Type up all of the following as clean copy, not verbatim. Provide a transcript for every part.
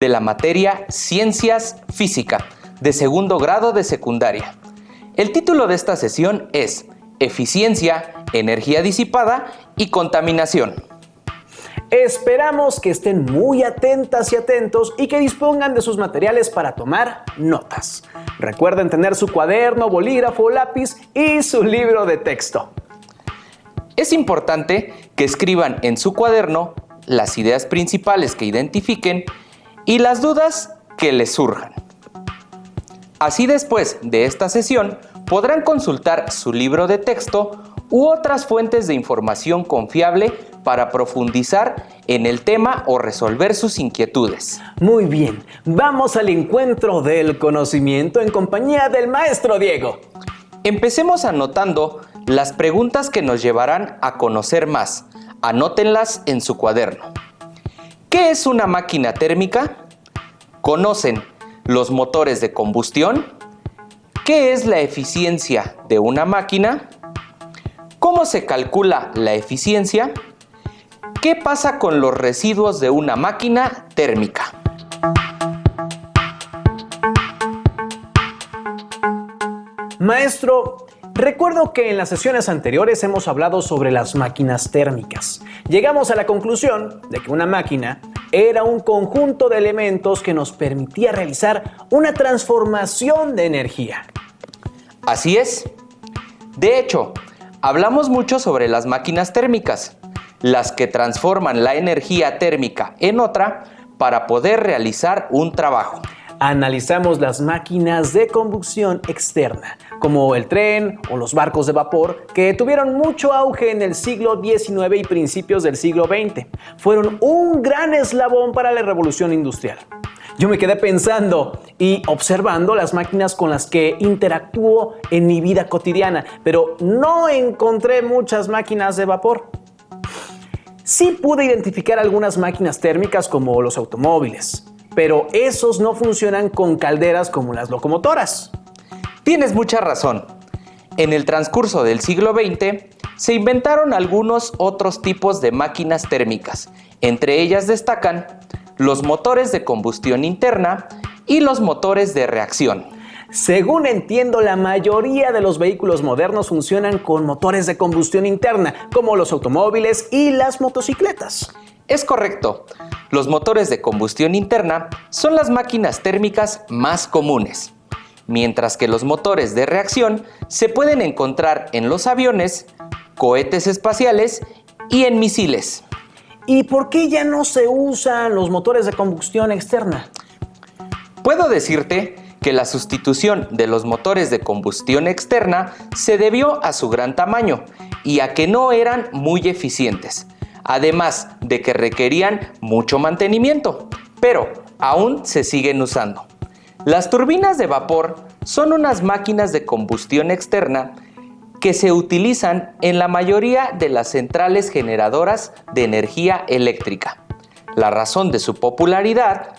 de la materia Ciencias Física, de segundo grado de secundaria. El título de esta sesión es Eficiencia, Energía Disipada y Contaminación. Esperamos que estén muy atentas y atentos y que dispongan de sus materiales para tomar notas. Recuerden tener su cuaderno, bolígrafo, lápiz y su libro de texto. Es importante que escriban en su cuaderno las ideas principales que identifiquen y las dudas que les surjan. Así, después de esta sesión, podrán consultar su libro de texto u otras fuentes de información confiable para profundizar en el tema o resolver sus inquietudes. Muy bien, vamos al encuentro del conocimiento en compañía del maestro Diego. Empecemos anotando las preguntas que nos llevarán a conocer más. Anótenlas en su cuaderno. ¿Qué es una máquina térmica? ¿Conocen los motores de combustión? ¿Qué es la eficiencia de una máquina? ¿Cómo se calcula la eficiencia? ¿Qué pasa con los residuos de una máquina térmica? Maestro, recuerdo que en las sesiones anteriores hemos hablado sobre las máquinas térmicas. Llegamos a la conclusión de que una máquina era un conjunto de elementos que nos permitía realizar una transformación de energía. Así es. De hecho, hablamos mucho sobre las máquinas térmicas, las que transforman la energía térmica en otra para poder realizar un trabajo. Analizamos las máquinas de combustión externa, como el tren o los barcos de vapor, que tuvieron mucho auge en el siglo XIX y principios del siglo XX. Fueron un gran eslabón para la revolución industrial. Yo me quedé pensando y observando las máquinas con las que interactúo en mi vida cotidiana, pero no encontré muchas máquinas de vapor. Sí pude identificar algunas máquinas térmicas como los automóviles, pero esos no funcionan con calderas como las locomotoras. Tienes mucha razón. En el transcurso del siglo XX se inventaron algunos otros tipos de máquinas térmicas. Entre ellas destacan los motores de combustión interna y los motores de reacción. Según entiendo, la mayoría de los vehículos modernos funcionan con motores de combustión interna, como los automóviles y las motocicletas. Es correcto. Los motores de combustión interna son las máquinas térmicas más comunes, mientras que los motores de reacción se pueden encontrar en los aviones, cohetes espaciales y en misiles. ¿Y por qué ya no se usan los motores de combustión externa? Puedo decirte que la sustitución de los motores de combustión externa se debió a su gran tamaño y a que no eran muy eficientes, además de que requerían mucho mantenimiento, pero aún se siguen usando. Las turbinas de vapor son unas máquinas de combustión externa que se utilizan en la mayoría de las centrales generadoras de energía eléctrica. La razón de su popularidad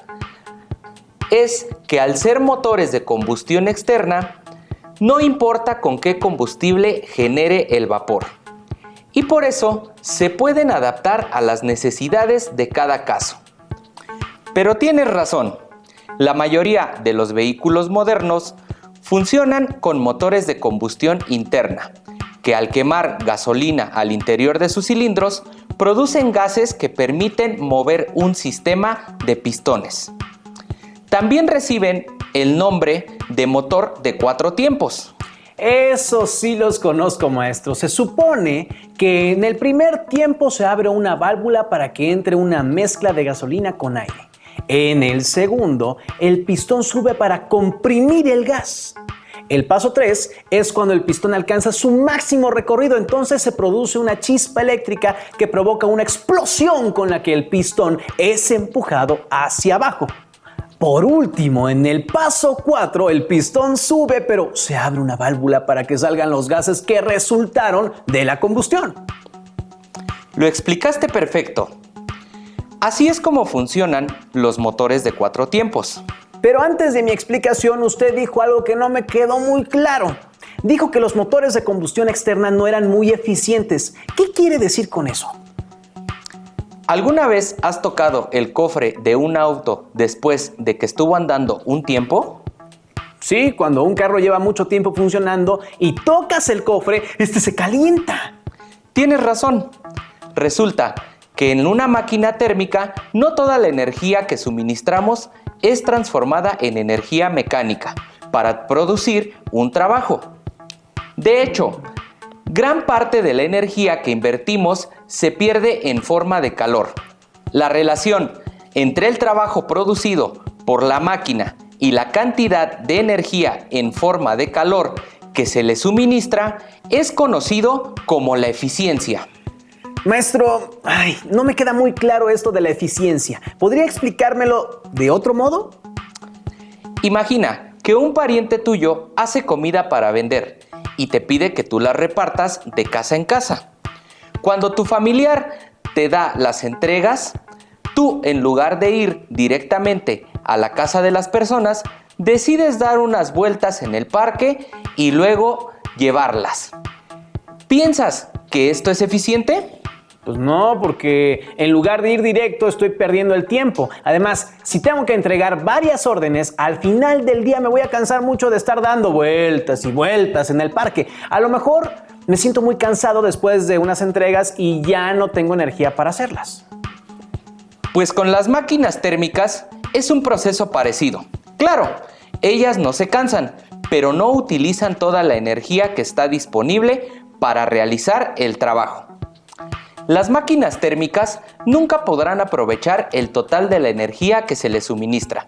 es que al ser motores de combustión externa, no importa con qué combustible genere el vapor, y por eso se pueden adaptar a las necesidades de cada caso. Pero tienes razón, la mayoría de los vehículos modernos funcionan con motores de combustión interna, que al quemar gasolina al interior de sus cilindros, producen gases que permiten mover un sistema de pistones. También reciben el nombre de motor de 4 tiempos. Eso sí los conozco, maestro. Se supone que en el primer tiempo se abre una válvula para que entre una mezcla de gasolina con aire. En el segundo, el pistón sube para comprimir el gas. El paso 3 es cuando el pistón alcanza su máximo recorrido, entonces se produce una chispa eléctrica que provoca una explosión con la que el pistón es empujado hacia abajo. Por último, en el paso 4, el pistón sube, pero se abre una válvula para que salgan los gases que resultaron de la combustión. Lo explicaste perfecto. Así es como funcionan los motores de 4 tiempos. Pero antes de mi explicación, usted dijo algo que no me quedó muy claro. Dijo que los motores de combustión externa no eran muy eficientes. ¿Qué quiere decir con eso? ¿Alguna vez has tocado el cofre de un auto después de que estuvo andando un tiempo? Sí, cuando un carro lleva mucho tiempo funcionando y tocas el cofre, este se calienta. Tienes razón. Resulta que en una máquina térmica no toda la energía que suministramos es transformada en energía mecánica para producir un trabajo. De hecho, gran parte de la energía que invertimos se pierde en forma de calor. La relación entre el trabajo producido por la máquina y la cantidad de energía en forma de calor que se le suministra es conocido como la eficiencia. Maestro, no me queda muy claro esto de la eficiencia. ¿Podría explicármelo de otro modo? Imagina que un pariente tuyo hace comida para vender y te pide que tú la repartas de casa en casa. Cuando tu familiar te da las entregas, tú, en lugar de ir directamente a la casa de las personas, decides dar unas vueltas en el parque y luego llevarlas. ¿Piensas que esto es eficiente? Pues no, porque en lugar de ir directo estoy perdiendo el tiempo. Además, si tengo que entregar varias órdenes, al final del día me voy a cansar mucho de estar dando vueltas y vueltas en el parque. A lo mejor me siento muy cansado después de unas entregas y ya no tengo energía para hacerlas. Pues con las máquinas térmicas es un proceso parecido. Claro, ellas no se cansan, pero no utilizan toda la energía que está disponible para realizar el trabajo. Las máquinas térmicas nunca podrán aprovechar el total de la energía que se les suministra,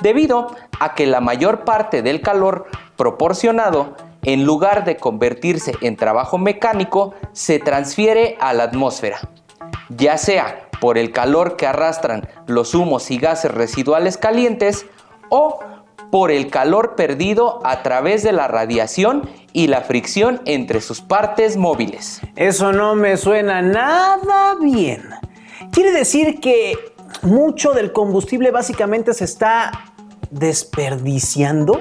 debido a que la mayor parte del calor proporcionado, en lugar de convertirse en trabajo mecánico, se transfiere a la atmósfera, ya sea por el calor que arrastran los humos y gases residuales calientes o por el calor perdido a través de la radiación y la fricción entre sus partes móviles. Eso no me suena nada bien. ¿Quiere decir que mucho del combustible básicamente se está desperdiciando?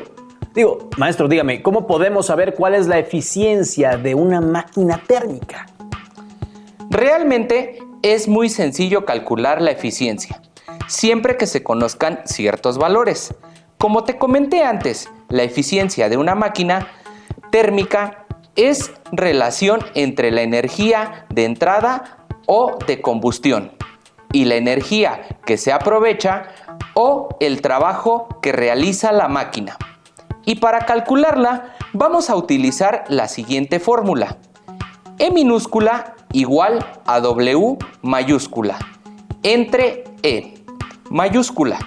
Digo, maestro, dígame, ¿cómo podemos saber cuál es la eficiencia de una máquina térmica? Realmente es muy sencillo calcular la eficiencia, siempre que se conozcan ciertos valores. Como te comenté antes, la eficiencia de una máquina térmica es relación entre la energía de entrada o de combustión y la energía que se aprovecha o el trabajo que realiza la máquina. Y para calcularla vamos a utilizar la siguiente fórmula: E minúscula igual a W mayúscula entre E mayúscula,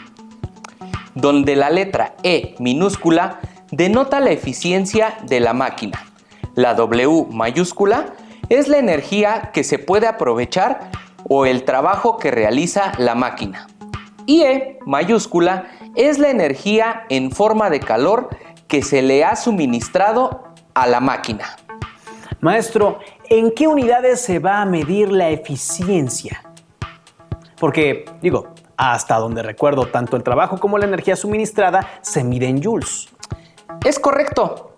donde la letra E minúscula denota la eficiencia de la máquina. La W mayúscula es la energía que se puede aprovechar o el trabajo que realiza la máquina. Y E mayúscula es la energía en forma de calor que se le ha suministrado a la máquina. Maestro, ¿en qué unidades se va a medir la eficiencia? Porque, hasta donde recuerdo, tanto el trabajo como la energía suministrada se mide en joules. Es correcto.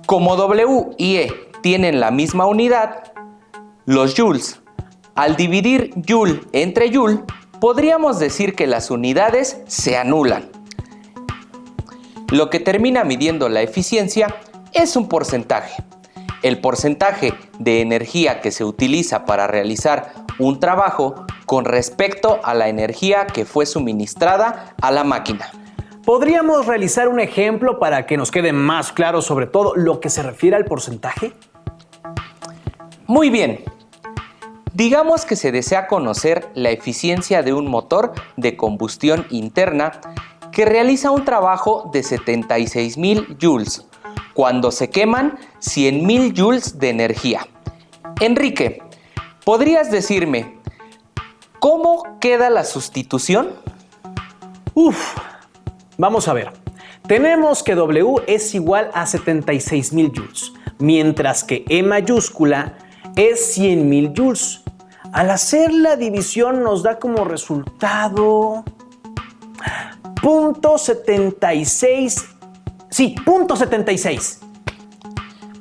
Como W y E tienen la misma unidad, los joules, al dividir joule entre joule, podríamos decir que las unidades se anulan. Lo que termina midiendo la eficiencia es un porcentaje. El porcentaje de energía que se utiliza para realizar un trabajo con respecto a la energía que fue suministrada a la máquina. ¿Podríamos realizar un ejemplo para que nos quede más claro sobre todo lo que se refiere al porcentaje? Muy bien. Digamos que se desea conocer la eficiencia de un motor de combustión interna que realiza un trabajo de 76,000 joules cuando se queman 100,000 joules de energía. Enrique, ¿podrías decirme cómo queda la sustitución? Vamos a ver. Tenemos que W es igual a 76,000 joules, mientras que E mayúscula es 100,000 joules. Al hacer la división nos da como resultado 0.76. Sí, 0.76.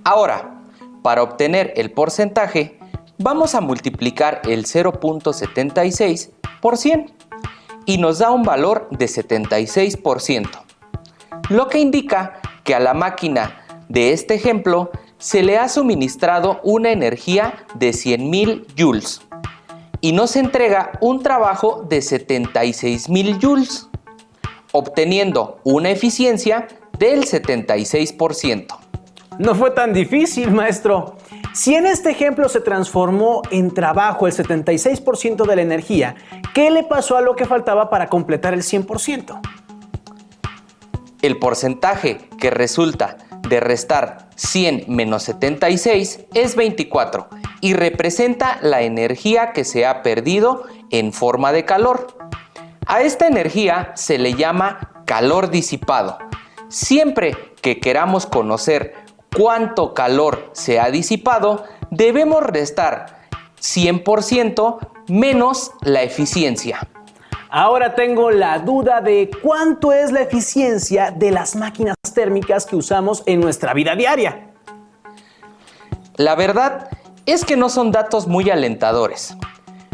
Ahora, para obtener el porcentaje, vamos a multiplicar el 0.76 por 100 y nos da un valor de 76%, lo que indica que a la máquina de este ejemplo se le ha suministrado una energía de 100.000 joules y nos entrega un trabajo de 76.000 joules, obteniendo una eficiencia del 76%. No fue tan difícil, maestro. Si en este ejemplo se transformó en trabajo el 76% de la energía, ¿qué le pasó a lo que faltaba para completar el 100%? El porcentaje que resulta de restar 100 menos 76 es 24 y representa la energía que se ha perdido en forma de calor. A esta energía se le llama calor disipado. Siempre que queramos conocer cuánto calor se ha disipado, debemos restar 100% menos la eficiencia. Ahora tengo la duda de cuánto es la eficiencia de las máquinas térmicas que usamos en nuestra vida diaria. La verdad es que no son datos muy alentadores.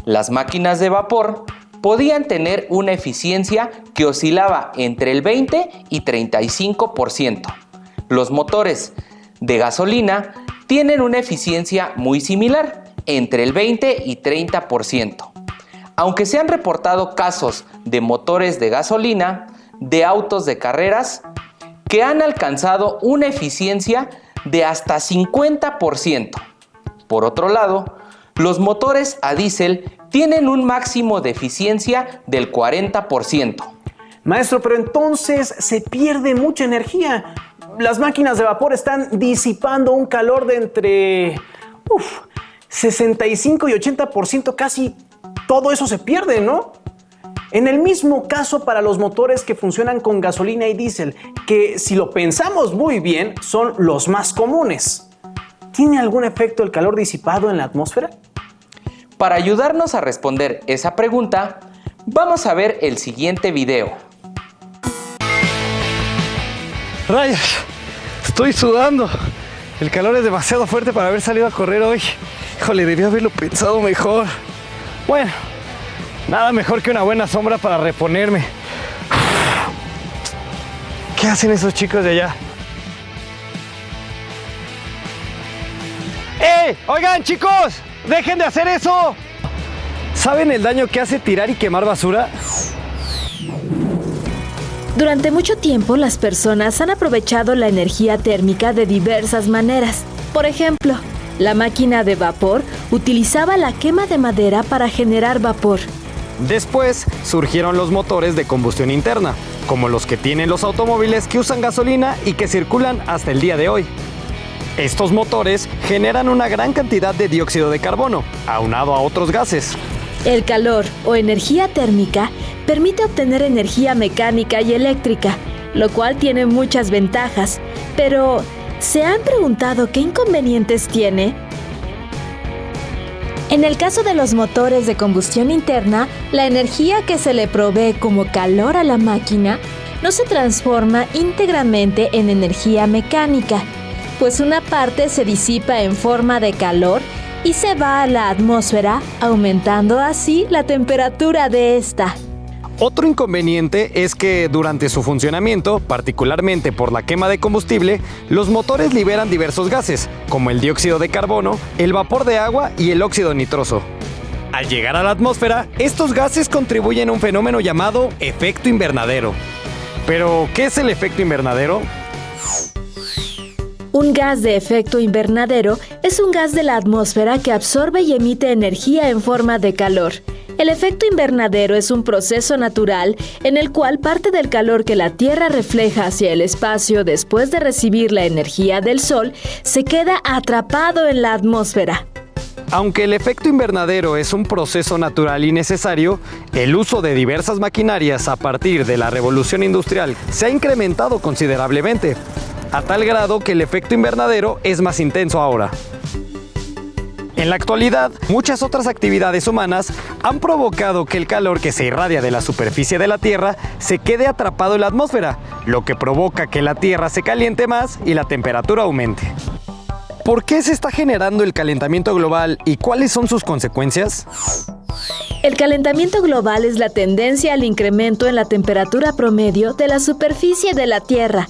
Las máquinas de vapor podían tener una eficiencia que oscilaba entre el 20 y 35%. Los motores de gasolina tienen una eficiencia muy similar, entre el 20 y 30%. Aunque se han reportado casos de motores de gasolina, de autos de carreras, que han alcanzado una eficiencia de hasta 50%. Por otro lado, los motores a diésel tienen un máximo de eficiencia del 40%. Maestro, pero entonces se pierde mucha energía. Las máquinas de vapor están disipando un calor de entre 65 y 80%, casi todo eso se pierde, ¿no? En el mismo caso para los motores que funcionan con gasolina y diésel, que si lo pensamos muy bien, son los más comunes. ¿Tiene algún efecto el calor disipado en la atmósfera? Para ayudarnos a responder esa pregunta, vamos a ver el siguiente video. Rayos, estoy sudando. El calor es demasiado fuerte para haber salido a correr hoy. Híjole, debí haberlo pensado mejor. Bueno, nada mejor que una buena sombra para reponerme. ¿Qué hacen esos chicos de allá? ¡Ey! Oigan, chicos, dejen de hacer eso. ¿Saben el daño que hace tirar y quemar basura? Durante mucho tiempo, las personas han aprovechado la energía térmica de diversas maneras. Por ejemplo, la máquina de vapor utilizaba la quema de madera para generar vapor. Después surgieron los motores de combustión interna, como los que tienen los automóviles que usan gasolina y que circulan hasta el día de hoy. Estos motores generan una gran cantidad de dióxido de carbono, aunado a otros gases. El calor o energía térmica permite obtener energía mecánica y eléctrica, lo cual tiene muchas ventajas, pero ¿se han preguntado qué inconvenientes tiene? En el caso de los motores de combustión interna, la energía que se le provee como calor a la máquina no se transforma íntegramente en energía mecánica, pues una parte se disipa en forma de calor y se va a la atmósfera, aumentando así la temperatura de esta. Otro inconveniente es que durante su funcionamiento, particularmente por la quema de combustible, los motores liberan diversos gases, como el dióxido de carbono, el vapor de agua y el óxido nitroso. Al llegar a la atmósfera, estos gases contribuyen a un fenómeno llamado efecto invernadero. ¿Pero qué es el efecto invernadero? Un gas de efecto invernadero es un gas de la atmósfera que absorbe y emite energía en forma de calor. El efecto invernadero es un proceso natural en el cual parte del calor que la Tierra refleja hacia el espacio después de recibir la energía del Sol se queda atrapado en la atmósfera. Aunque el efecto invernadero es un proceso natural y necesario, el uso de diversas maquinarias a partir de la revolución industrial se ha incrementado considerablemente, a tal grado que el efecto invernadero es más intenso ahora. En la actualidad, muchas otras actividades humanas han provocado que el calor que se irradia de la superficie de la Tierra se quede atrapado en la atmósfera, lo que provoca que la Tierra se caliente más y la temperatura aumente. ¿Por qué se está generando el calentamiento global y cuáles son sus consecuencias? El calentamiento global es la tendencia al incremento en la temperatura promedio de la superficie de la Tierra.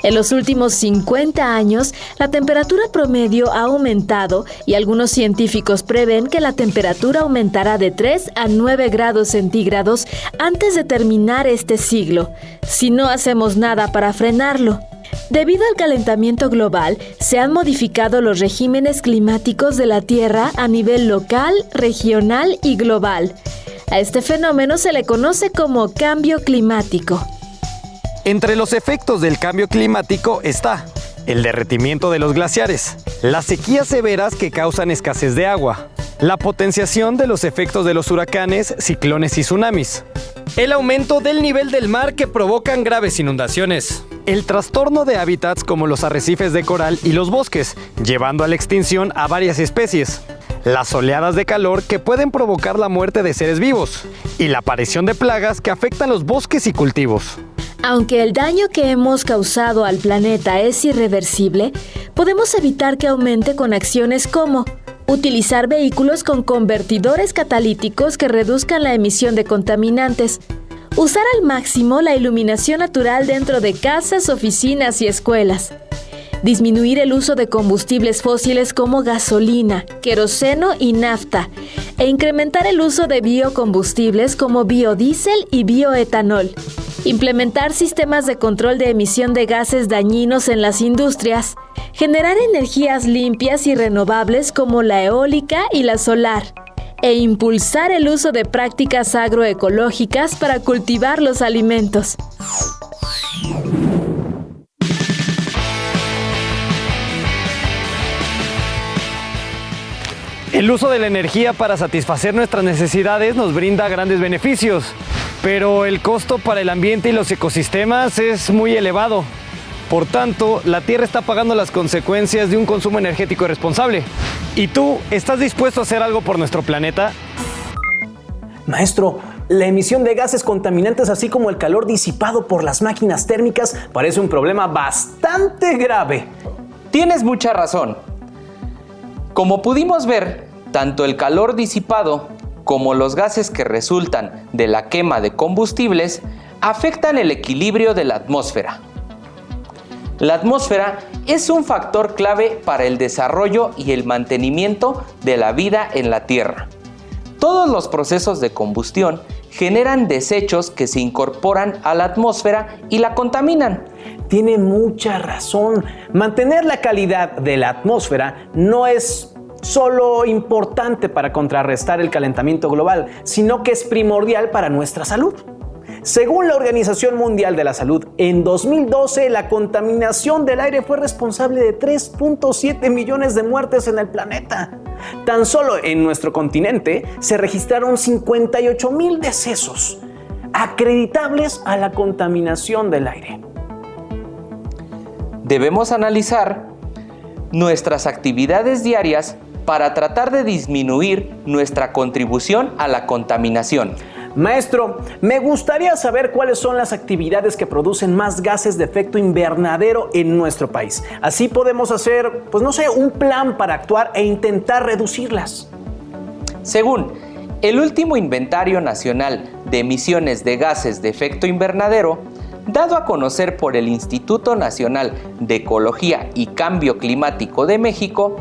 En los últimos 50 años, la temperatura promedio ha aumentado y algunos científicos prevén que la temperatura aumentará de 3 a 9 grados centígrados antes de terminar este siglo, si no hacemos nada para frenarlo. Debido al calentamiento global, se han modificado los regímenes climáticos de la Tierra a nivel local, regional y global. A este fenómeno se le conoce como cambio climático. Entre los efectos del cambio climático está el derretimiento de los glaciares, las sequías severas que causan escasez de agua, la potenciación de los efectos de los huracanes, ciclones y tsunamis, el aumento del nivel del mar que provocan graves inundaciones, el trastorno de hábitats como los arrecifes de coral y los bosques, llevando a la extinción a varias especies, las oleadas de calor que pueden provocar la muerte de seres vivos y la aparición de plagas que afectan los bosques y cultivos. Aunque el daño que hemos causado al planeta es irreversible, podemos evitar que aumente con acciones como utilizar vehículos con convertidores catalíticos que reduzcan la emisión de contaminantes, usar al máximo la iluminación natural dentro de casas, oficinas y escuelas, disminuir el uso de combustibles fósiles como gasolina, queroseno y nafta, e incrementar el uso de biocombustibles como biodiesel y bioetanol. Implementar sistemas de control de emisión de gases dañinos en las industrias. Generar energías limpias y renovables como la eólica y la solar. E impulsar el uso de prácticas agroecológicas para cultivar los alimentos. El uso de la energía para satisfacer nuestras necesidades nos brinda grandes beneficios, pero el costo para el ambiente y los ecosistemas es muy elevado. Por tanto, la Tierra está pagando las consecuencias de un consumo energético irresponsable. ¿Y tú, estás dispuesto a hacer algo por nuestro planeta? Maestro, la emisión de gases contaminantes así como el calor disipado por las máquinas térmicas parece un problema bastante grave. Tienes mucha razón. Como pudimos ver, tanto el calor disipado como los gases que resultan de la quema de combustibles afectan el equilibrio de la atmósfera. La atmósfera es un factor clave para el desarrollo y el mantenimiento de la vida en la Tierra. Todos los procesos de combustión generan desechos que se incorporan a la atmósfera y la contaminan. Tiene mucha razón. Mantener la calidad de la atmósfera no es solo importante para contrarrestar el calentamiento global, sino que es primordial para nuestra salud. Según la Organización Mundial de la Salud, en 2012 la contaminación del aire fue responsable de 3.7 millones de muertes en el planeta. Tan solo en nuestro continente se registraron 58,000 decesos acreditables a la contaminación del aire. Debemos analizar nuestras actividades diarias para tratar de disminuir nuestra contribución a la contaminación. Maestro, me gustaría saber cuáles son las actividades que producen más gases de efecto invernadero en nuestro país. Así podemos hacer, un plan para actuar e intentar reducirlas. Según el último Inventario Nacional de Emisiones de Gases de Efecto Invernadero, dado a conocer por el Instituto Nacional de Ecología y Cambio Climático de México,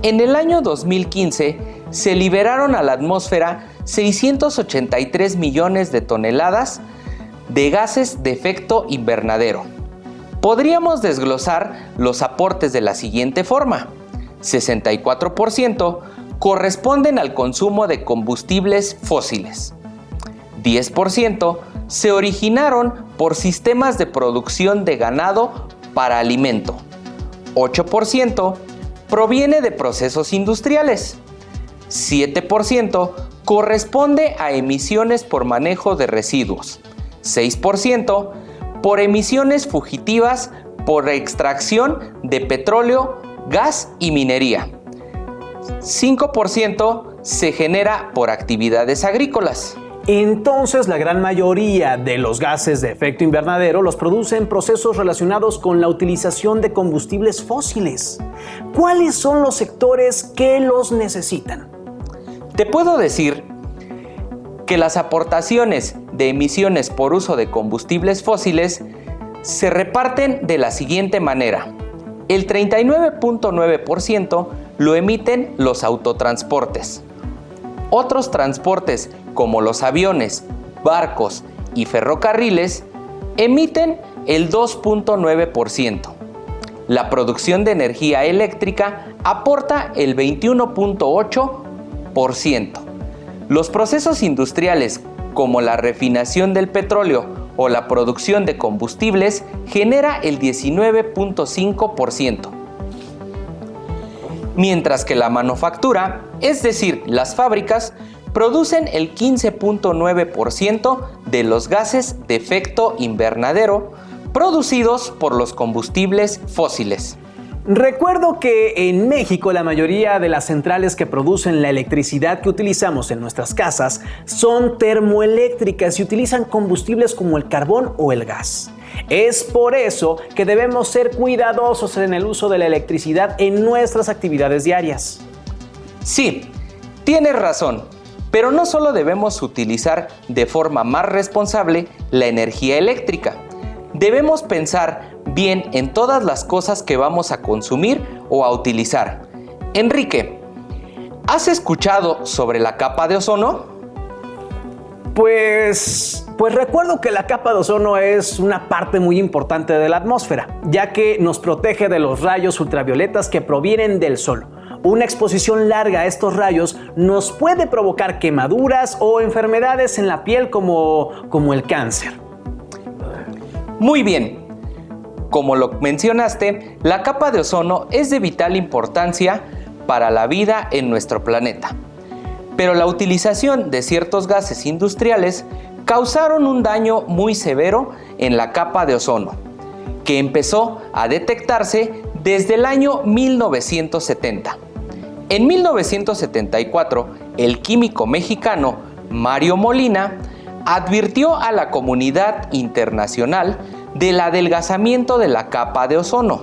en el año 2015 se liberaron a la atmósfera 683 millones de toneladas de gases de efecto invernadero. Podríamos desglosar los aportes de la siguiente forma: 64% corresponden al consumo de combustibles fósiles, 10% se originaron por sistemas de producción de ganado para alimento, 8% proviene de procesos industriales, 7% corresponde a emisiones por manejo de residuos, 6% por emisiones fugitivas por extracción de petróleo, gas y minería, 5% se genera por actividades agrícolas. Entonces, la gran mayoría de los gases de efecto invernadero los producen procesos relacionados con la utilización de combustibles fósiles. ¿Cuáles son los sectores que los necesitan? Te puedo decir que las aportaciones de emisiones por uso de combustibles fósiles se reparten de la siguiente manera. El 39.9% lo emiten los autotransportes. Otros transportes como los aviones, barcos y ferrocarriles emiten el 2.9%. La producción de energía eléctrica aporta el 21.8%. Los procesos industriales como la refinación del petróleo o la producción de combustibles genera el 19.5%. Mientras que la manufactura, es decir, las fábricas, producen el 15.9% de los gases de efecto invernadero producidos por los combustibles fósiles. Recuerdo que en México la mayoría de las centrales que producen la electricidad que utilizamos en nuestras casas son termoeléctricas y utilizan combustibles como el carbón o el gas. Es por eso que debemos ser cuidadosos en el uso de la electricidad en nuestras actividades diarias. Sí, tienes razón, pero no solo debemos utilizar de forma más responsable la energía eléctrica. Debemos pensar bien en todas las cosas que vamos a consumir o a utilizar. Enrique, ¿has escuchado sobre la capa de ozono? Pues recuerdo que la capa de ozono es una parte muy importante de la atmósfera, ya que nos protege de los rayos ultravioletas que provienen del sol. Una exposición larga a estos rayos nos puede provocar quemaduras o enfermedades en la piel como el cáncer. Muy bien. Como lo mencionaste, la capa de ozono es de vital importancia para la vida en nuestro planeta. Pero la utilización de ciertos gases industriales causaron un daño muy severo en la capa de ozono, que empezó a detectarse desde el año 1970. En 1974, el químico mexicano Mario Molina advirtió a la comunidad internacional del adelgazamiento de la capa de ozono.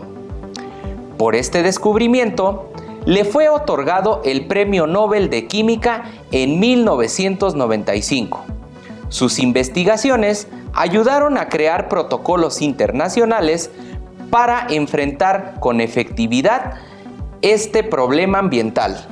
Por este descubrimiento, le fue otorgado el Premio Nobel de Química en 1995. Sus investigaciones ayudaron a crear protocolos internacionales para enfrentar con efectividad este problema ambiental.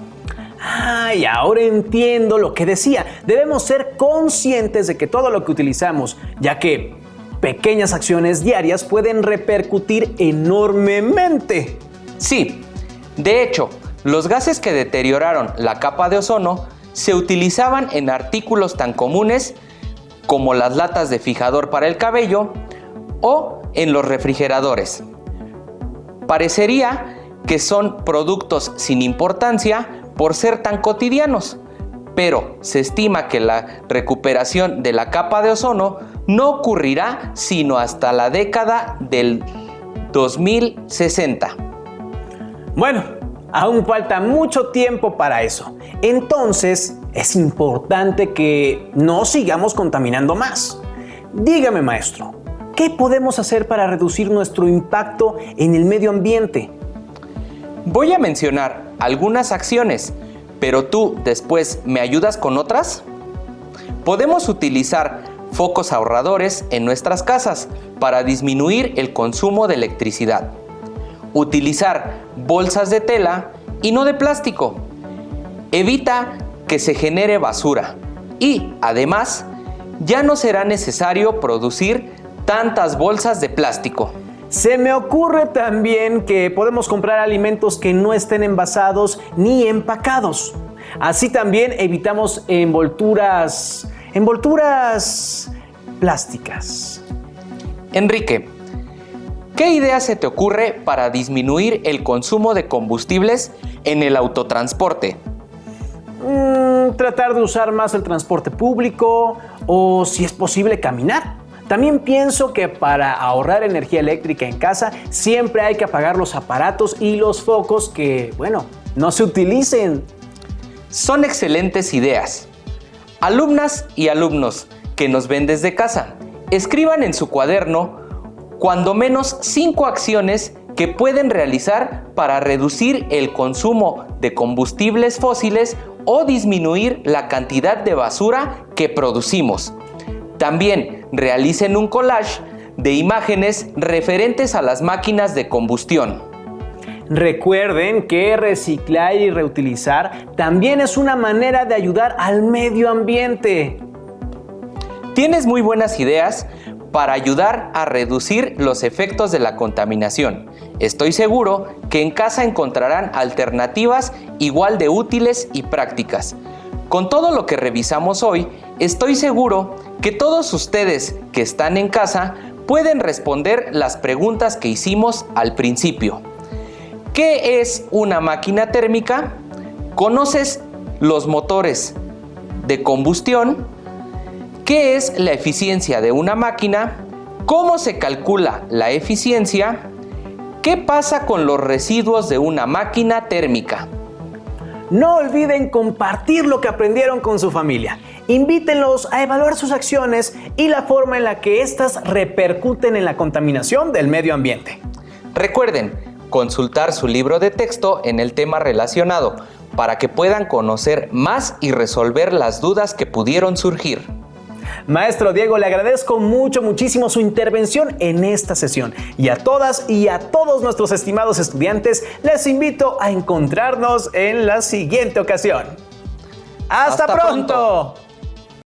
Y ahora entiendo lo que decía. Debemos ser conscientes de que todo lo que utilizamos, ya que pequeñas acciones diarias pueden repercutir enormemente. Sí, de hecho, los gases que deterioraron la capa de ozono se utilizaban en artículos tan comunes como las latas de fijador para el cabello o en los refrigeradores. Parecería que son productos sin importancia por ser tan cotidianos, pero se estima que la recuperación de la capa de ozono no ocurrirá sino hasta la década del 2060. Bueno, aún falta mucho tiempo para eso. Entonces, es importante que no sigamos contaminando más. Dígame, maestro, ¿qué podemos hacer para reducir nuestro impacto en el medio ambiente? Voy a mencionar algunas acciones, pero tú después ¿me ayudas con otras? Podemos utilizar focos ahorradores en nuestras casas para disminuir el consumo de electricidad. Utilizar bolsas de tela y no de plástico. Evita que se genere basura y, además, ya no será necesario producir tantas bolsas de plástico. Se me ocurre también que podemos comprar alimentos que no estén envasados ni empacados. Así también evitamos envolturas plásticas. Enrique, ¿qué idea se te ocurre para disminuir el consumo de combustibles en el autotransporte? Tratar de usar más el transporte público o, si es posible, caminar. También pienso que para ahorrar energía eléctrica en casa siempre hay que apagar los aparatos y los focos que, no se utilicen. Son excelentes ideas. Alumnas y alumnos que nos ven desde casa, escriban en su cuaderno cuando menos 5 acciones que pueden realizar para reducir el consumo de combustibles fósiles o disminuir la cantidad de basura que producimos. También realicen un collage de imágenes referentes a las máquinas de combustión. Recuerden que reciclar y reutilizar también es una manera de ayudar al medio ambiente. Tienes muy buenas ideas para ayudar a reducir los efectos de la contaminación. Estoy seguro que en casa encontrarán alternativas igual de útiles y prácticas. Con todo lo que revisamos hoy, estoy seguro que todos ustedes que están en casa pueden responder las preguntas que hicimos al principio. ¿Qué es una máquina térmica? ¿Conoces los motores de combustión? ¿Qué es la eficiencia de una máquina? ¿Cómo se calcula la eficiencia? ¿Qué pasa con los residuos de una máquina térmica? No olviden compartir lo que aprendieron con su familia. Invítenlos a evaluar sus acciones y la forma en la que éstas repercuten en la contaminación del medio ambiente. Recuerden consultar su libro de texto en el tema relacionado para que puedan conocer más y resolver las dudas que pudieron surgir. Maestro Diego, le agradezco muchísimo su intervención en esta sesión. Y a todas y a todos nuestros estimados estudiantes, les invito a encontrarnos en la siguiente ocasión. ¡Hasta pronto!